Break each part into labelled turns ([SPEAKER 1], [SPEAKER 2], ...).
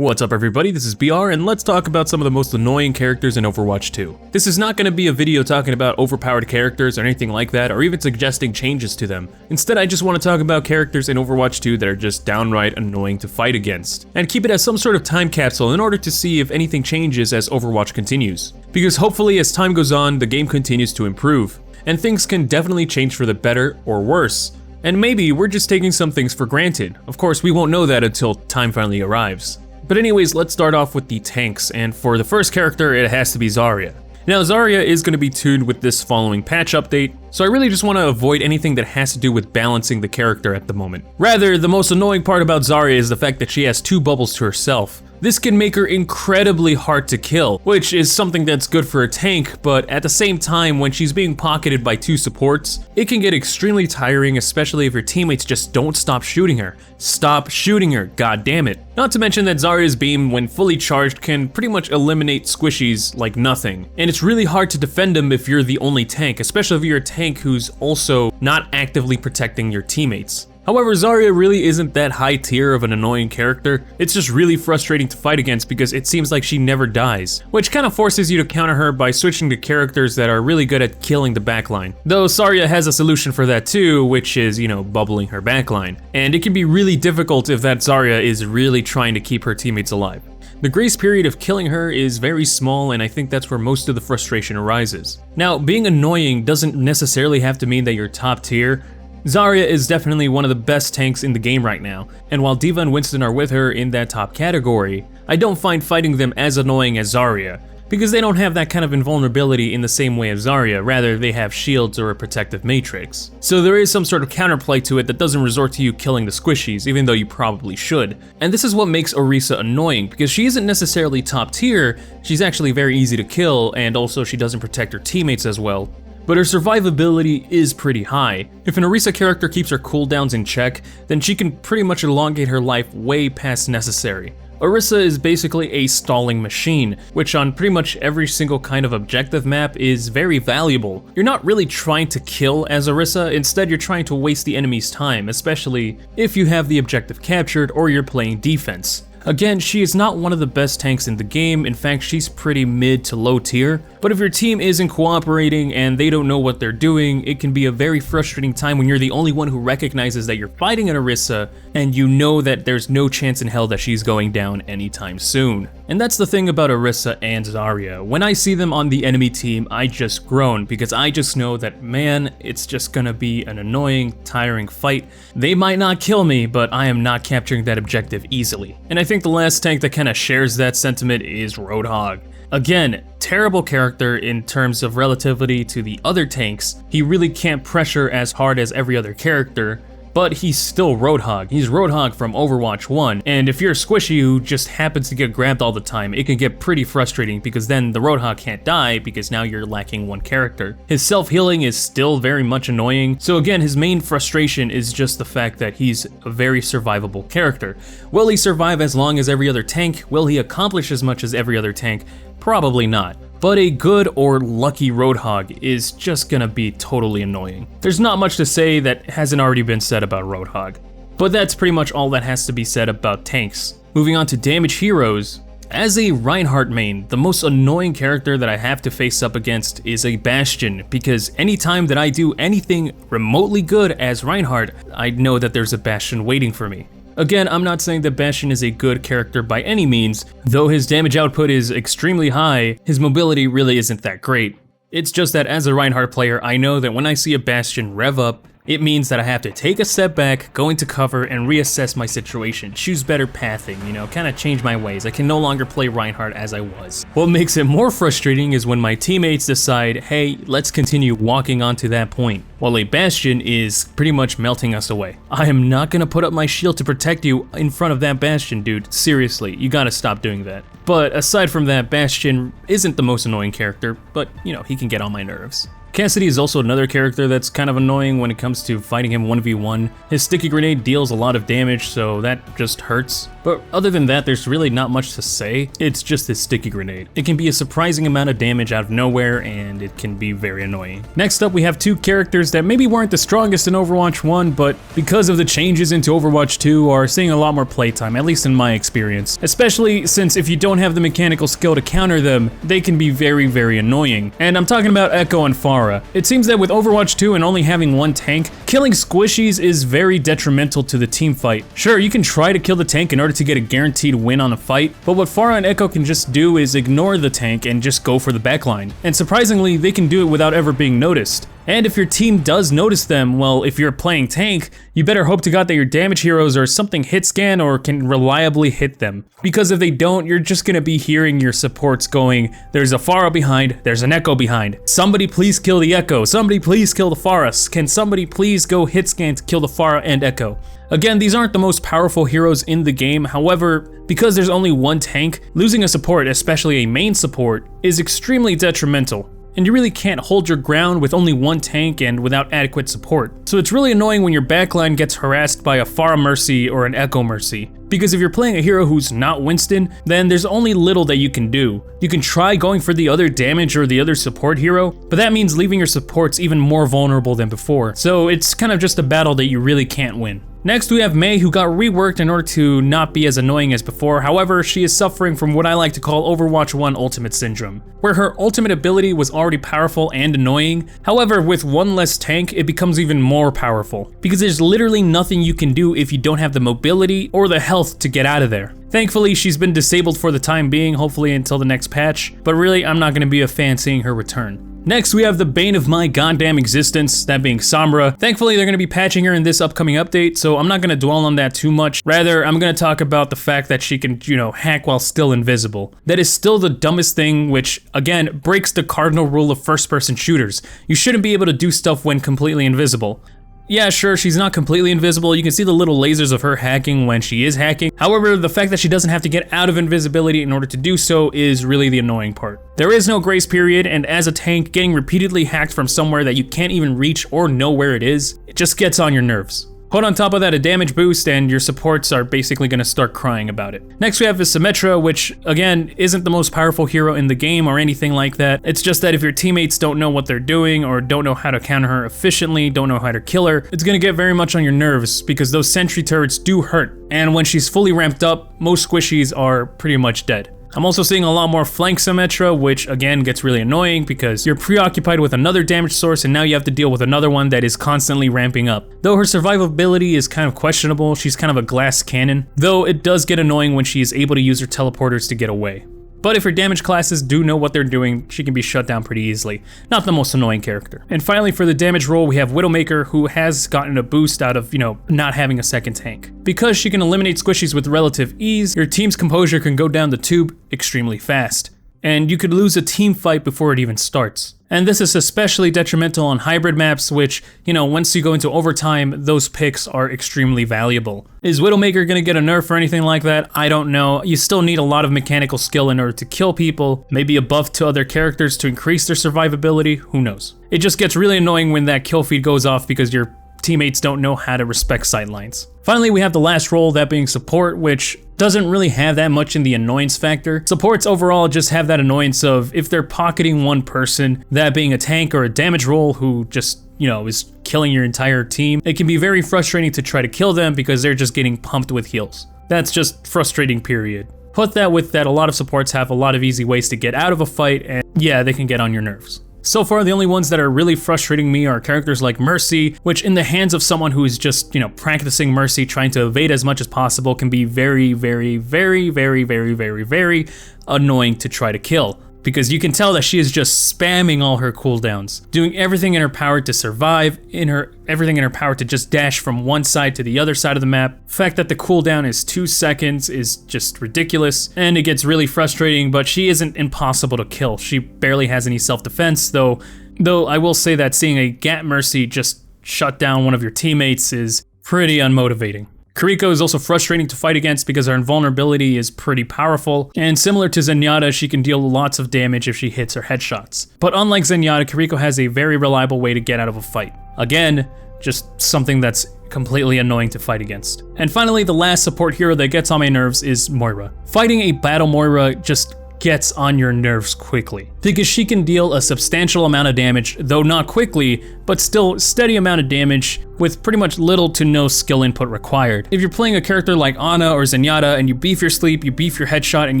[SPEAKER 1] What's up everybody, this is BR and let's talk about some of the most annoying characters in Overwatch 2. This is not going to be a video talking about overpowered characters or anything like that, or even suggesting changes to them. Instead, I just want to talk about characters in Overwatch 2 that are just downright annoying to fight against, and keep it as some sort of time capsule in order to see if anything changes as Overwatch continues. Because hopefully as time goes on, the game continues to improve, and things can definitely change for the better or worse. And maybe we're just taking some things for granted. Of course, we won't know that until time finally arrives. But anyways, let's start off with the tanks, and for the first character, it has to be Zarya. Now, Zarya is going to be tuned with this following patch update, so I really just want to avoid anything that has to do with balancing the character at the moment. Rather, the most annoying part about Zarya is the fact that she has 2 bubbles to herself. This can make her incredibly hard to kill, which is something that's good for a tank, but at the same time, when she's being pocketed by 2 supports, it can get extremely tiring, especially if your teammates just don't stop shooting her. Stop shooting her, god damn it. Not to mention that Zarya's beam, when fully charged, can pretty much eliminate squishies like nothing. And it's really hard to defend them if you're the only tank, especially if you're a tank who's also not actively protecting your teammates. However, Zarya really isn't that high tier of an annoying character. It's just really frustrating to fight against because it seems like she never dies, which kind of forces you to counter her by switching to characters that are really good at killing the backline. Though Zarya has a solution for that too, which is, bubbling her backline. And it can be really difficult if that Zarya is really trying to keep her teammates alive. The grace period of killing her is very small, and I think that's where most of the frustration arises. Now, being annoying doesn't necessarily have to mean that you're top tier. Zarya is definitely one of the best tanks in the game right now, and while D.Va and Winston are with her in that top category, I don't find fighting them as annoying as Zarya, because they don't have that kind of invulnerability in the same way as Zarya, rather they have shields or a protective matrix. So there is some sort of counterplay to it that doesn't resort to you killing the squishies, even though you probably should. And this is what makes Orisa annoying, because she isn't necessarily top tier, she's actually very easy to kill, and also she doesn't protect her teammates as well. But her survivability is pretty high. If an Orisa character keeps her cooldowns in check, then she can pretty much elongate her life way past necessary. Orisa is basically a stalling machine, which on pretty much every single kind of objective map is very valuable. You're not really trying to kill as Orisa, instead you're trying to waste the enemy's time, especially if you have the objective captured or you're playing defense. Again, she is not one of the best tanks in the game, in fact she's pretty mid to low tier, but if your team isn't cooperating and they don't know what they're doing, it can be a very frustrating time when you're the only one who recognizes that you're fighting an Orisa and you know that there's no chance in hell that she's going down anytime soon. And that's the thing about Orisa and Zarya. When I see them on the enemy team, I just groan because I just know that, man, it's just gonna be an annoying, tiring fight. They might not kill me, but I am not capturing that objective easily. And I think the last tank that kind of shares that sentiment is Roadhog. Again, terrible character in terms of relativity to the other tanks. He really can't pressure as hard as every other character, but he's still Roadhog. He's Roadhog from Overwatch 1, and if you're a squishy who just happens to get grabbed all the time, it can get pretty frustrating because then the Roadhog can't die because now you're lacking one character. His self-healing is still very much annoying, so again, his main frustration is just the fact that he's a very survivable character. Will he survive as long as every other tank? Will he accomplish as much as every other tank? Probably not. But a good or lucky Roadhog is just gonna be totally annoying. There's not much to say that hasn't already been said about Roadhog. But that's pretty much all that has to be said about tanks. Moving on to damage heroes. As a Reinhardt main, the most annoying character that I have to face up against is a Bastion, because anytime that I do anything remotely good as Reinhardt, I know that there's a Bastion waiting for me. Again, I'm not saying that Bastion is a good character by any means, though his damage output is extremely high, his mobility really isn't that great. It's just that as a Reinhardt player, I know that when I see a Bastion rev up, it means that I have to take a step back, go into cover, and reassess my situation, choose better pathing, kind of change my ways. I can no longer play Reinhardt as I was. What makes it more frustrating is when my teammates decide, hey, let's continue walking onto that point, while a Bastion is pretty much melting us away. I am not gonna put up my shield to protect you in front of that Bastion, dude. Seriously, you gotta stop doing that. But aside from that, Bastion isn't the most annoying character, but he can get on my nerves. Cassidy is also another character that's kind of annoying when it comes to fighting him 1v1. His sticky grenade deals a lot of damage, so that just hurts. But other than that, there's really not much to say. It's just this sticky grenade. It can be a surprising amount of damage out of nowhere, and it can be very annoying. Next up, we have two characters that maybe weren't the strongest in Overwatch 1, but because of the changes into Overwatch 2 are seeing a lot more playtime, at least in my experience. Especially since if you don't have the mechanical skill to counter them, they can be very, very annoying. And I'm talking about Echo and Pharah. It seems that with Overwatch 2 and only having one tank, killing squishies is very detrimental to the team fight. Sure, you can try to kill the tank in order to get a guaranteed win on a fight, but what Pharah and Echo can just do is ignore the tank and just go for the backline. And surprisingly, they can do it without ever being noticed. And if your team does notice them, well, if you're playing tank, you better hope to God that your damage heroes are something hit scan or can reliably hit them. Because if they don't, you're just gonna be hearing your supports going, there's a Pharah behind, there's an Echo behind. Somebody please kill the Echo, somebody please kill the Pharah. Can somebody please go hit scan to kill the Pharah and Echo? Again, these aren't the most powerful heroes in the game, however, because there's only one tank, losing a support, especially a main support, is extremely detrimental. And you really can't hold your ground with only one tank and without adequate support. So it's really annoying when your backline gets harassed by a Pharah Mercy or an Echo Mercy. Because if you're playing a hero who's not Winston, then there's only little that you can do. You can try going for the other damage or the other support hero, but that means leaving your supports even more vulnerable than before. So it's kind of just a battle that you really can't win. Next we have Mei, who got reworked in order to not be as annoying as before. However, she is suffering from what I like to call Overwatch 1 Ultimate Syndrome, where her ultimate ability was already powerful and annoying. However, with one less tank, it becomes even more powerful, because there's literally nothing you can do if you don't have the mobility or the health to get out of there. Thankfully, she's been disabled for the time being, hopefully until the next patch, but really, I'm not going to be a fan seeing her return. Next, we have the bane of my goddamn existence, that being Sombra. Thankfully, they're going to be patching her in this upcoming update, so I'm not going to dwell on that too much. Rather, I'm going to talk about the fact that she can, hack while still invisible. That is still the dumbest thing, which, again, breaks the cardinal rule of first-person shooters. You shouldn't be able to do stuff when completely invisible. Yeah, sure, she's not completely invisible. You can see the little lasers of her hacking when she is hacking. However, the fact that she doesn't have to get out of invisibility in order to do so is really the annoying part. There is no grace period, and as a tank, getting repeatedly hacked from somewhere that you can't even reach or know where it is, it just gets on your nerves. Put on top of that a damage boost and your supports are basically going to start crying about it. Next we have the Symmetra, which again isn't the most powerful hero in the game or anything like that. It's just that if your teammates don't know what they're doing or don't know how to counter her efficiently, don't know how to kill her, it's going to get very much on your nerves because those sentry turrets do hurt. And when she's fully ramped up, most squishies are pretty much dead. I'm also seeing a lot more flank Symmetra, which again gets really annoying because you're preoccupied with another damage source and now you have to deal with another one that is constantly ramping up. Though her survivability is kind of questionable, she's kind of a glass cannon, though it does get annoying when she is able to use her teleporters to get away. But if her damage classes do know what they're doing, she can be shut down pretty easily. Not the most annoying character. And finally, for the damage roll, we have Widowmaker, who has gotten a boost out of, not having a second tank. Because she can eliminate squishies with relative ease, your team's composure can go down the tube extremely fast. And you could lose a team fight before it even starts. And this is especially detrimental on hybrid maps, which, once you go into overtime, those picks are extremely valuable. Is Widowmaker gonna get a nerf or anything like that? I don't know. You still need a lot of mechanical skill in order to kill people, maybe a buff to other characters to increase their survivability, who knows. It just gets really annoying when that kill feed goes off because your teammates don't know how to respect sightlines. Finally, we have the last role, that being support, which doesn't really have that much in the annoyance factor. Supports overall just have that annoyance of if they're pocketing one person, that being a tank or a damage role who just, is killing your entire team, it can be very frustrating to try to kill them because they're just getting pumped with heals. That's just frustrating, period. Put that with that a lot of supports have a lot of easy ways to get out of a fight, and yeah, they can get on your nerves. So far, the only ones that are really frustrating me are characters like Mercy, which in the hands of someone who is just, practicing Mercy, trying to evade as much as possible, can be very, very, very, very, very, very, very annoying to try to kill. Because you can tell that she is just spamming all her cooldowns, doing everything in her power to survive, everything in her power to just dash from one side to the other side of the map. The fact that the cooldown is 2 seconds is just ridiculous, and it gets really frustrating, but she isn't impossible to kill. She barely has any self-defense, though I will say that seeing a Gat Mercy just shut down one of your teammates is pretty unmotivating. Kiriko is also frustrating to fight against because her invulnerability is pretty powerful, and similar to Zenyatta, she can deal lots of damage if she hits her headshots. But unlike Zenyatta, Kiriko has a very reliable way to get out of a fight. Again, just something that's completely annoying to fight against. And finally, the last support hero that gets on my nerves is Moira. Fighting a battle Moira just gets on your nerves quickly, because she can deal a substantial amount of damage, though not quickly, but still steady amount of damage with pretty much little to no skill input required. If you're playing a character like Ana or Zenyatta and you beef your sleep, you beef your headshot, and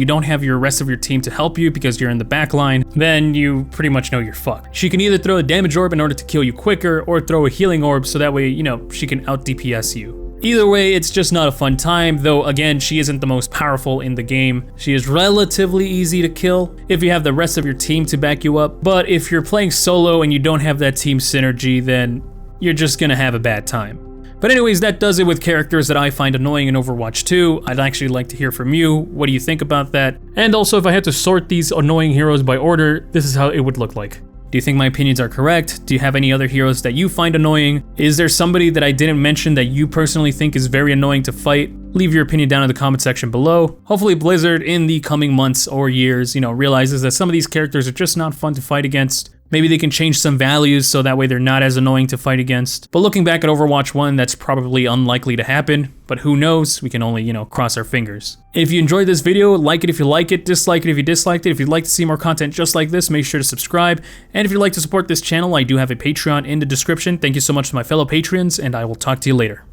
[SPEAKER 1] you don't have your rest of your team to help you because you're in the back line, then you pretty much know you're fucked. She can either throw a damage orb in order to kill you quicker, or throw a healing orb so that way, she can out DPS you. Either way, it's just not a fun time, though again, she isn't the most powerful in the game. She is relatively easy to kill if you have the rest of your team to back you up, but if you're playing solo and you don't have that team synergy, then you're just gonna have a bad time. But anyways, that does it with characters that I find annoying in Overwatch 2. I'd actually like to hear from you. What do you think about that? And also, if I had to sort these annoying heroes by order, this is how it would look like. Do you think my opinions are correct? Do you have any other heroes that you find annoying? Is there somebody that I didn't mention that you personally think is very annoying to fight? Leave your opinion down in the comment section below. Hopefully Blizzard in the coming months or years, realizes that some of these characters are just not fun to fight against. Maybe they can change some values so that way they're not as annoying to fight against. But looking back at Overwatch 1, that's probably unlikely to happen, but who knows? We can only, cross our fingers. If you enjoyed this video, like it if you like it, dislike it if you disliked it. If you'd like to see more content just like this, make sure to subscribe. And if you'd like to support this channel, I do have a Patreon in the description. Thank you so much to my fellow Patreons, and I will talk to you later.